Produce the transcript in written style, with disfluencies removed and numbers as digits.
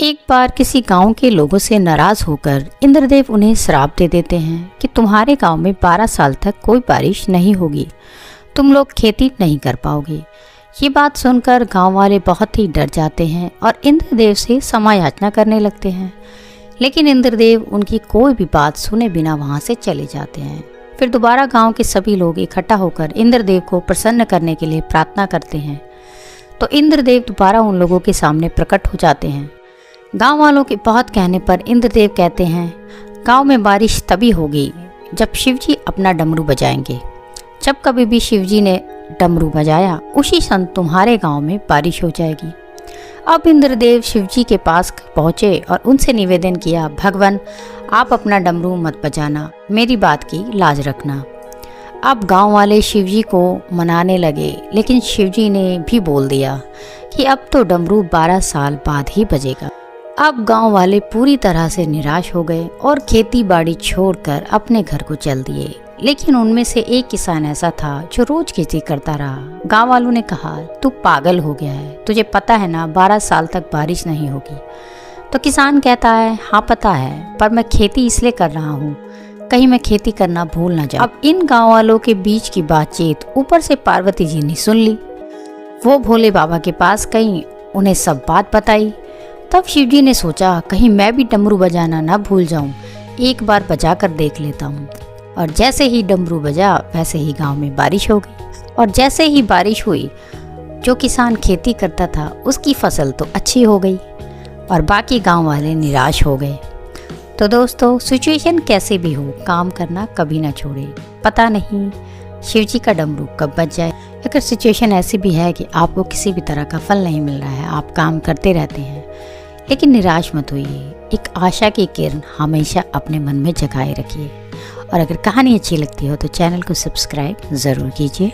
एक बार किसी गांव के लोगों से नाराज होकर इंद्रदेव उन्हें श्राप दे देते हैं कि तुम्हारे गांव में 12 साल तक कोई बारिश नहीं होगी, तुम लोग खेती नहीं कर पाओगे। ये बात सुनकर गांव वाले बहुत ही डर जाते हैं और इंद्रदेव से क्षमा याचना करने लगते हैं। लेकिन इंद्रदेव उनकी कोई भी बात सुने बिना वहां से चले जाते हैं। फिर दोबारा गांव के सभी लोग इकट्ठा होकर इंद्रदेव को प्रसन्न करने के लिए प्रार्थना करते हैं। तो इंद्रदेव दोबारा उन लोगों के सामने प्रकट हो जाते हैं। गांव वालों के बहुत कहने पर इंद्रदेव कहते हैं, गांव में बारिश तभी होगी जब शिवजी अपना डमरू बजाएंगे। जब कभी भी शिवजी ने डमरू बजाया उसी क्षण तुम्हारे गांव में बारिश हो जाएगी। अब इंद्रदेव शिवजी के पास पहुँचे और उनसे निवेदन किया, भगवान आप अपना डमरू मत बजाना, मेरी बात की लाज रखना। अब गांव वाले शिवजी को मनाने लगे, लेकिन शिवजी ने भी बोल दिया कि अब तो डमरू 12 साल बाद ही बजेगा। अब गांव वाले पूरी तरह से निराश हो गए और खेती बाड़ी छोड़कर अपने घर को चल दिए। लेकिन उनमें से एक किसान ऐसा था जो रोज खेती करता रहा। गांव वालों ने कहा, तू पागल हो गया है, तुझे पता है ना 12 साल तक बारिश नहीं होगी। तो किसान कहता है, हाँ पता है, पर मैं खेती इसलिए कर रहा हूँ कहीं मैं खेती करना भूल ना जाऊं। अब इन गांव वालों के बीच की बातचीत ऊपर से पार्वती जी ने सुन ली। वो भोले बाबा के पास गई, उन्हें सब बात बताई। तब शिवजी ने सोचा कहीं मैं भी डमरू बजाना ना भूल जाऊं, एक बार बजा कर देख लेता हूं। और जैसे ही डमरू बजा वैसे ही गांव में बारिश हो गई। और जैसे ही बारिश हुई, जो किसान खेती करता था उसकी फसल तो अच्छी हो गई और बाकी गांव वाले निराश हो गए। तो दोस्तों, सिचुएशन कैसे भी हो, काम करना कभी ना छोड़े। पता नहीं शिवजी का डमरू कब बज जाए। अगर सिचुएशन ऐसी भी है कि आपको किसी भी तरह का फल नहीं मिल रहा है, आप काम करते रहते हैं, लेकिन निराश मत होइए। एक आशा की किरण हमेशा अपने मन में जगाए रखिए। और अगर कहानी अच्छी लगती हो तो चैनल को सब्सक्राइब ज़रूर कीजिए।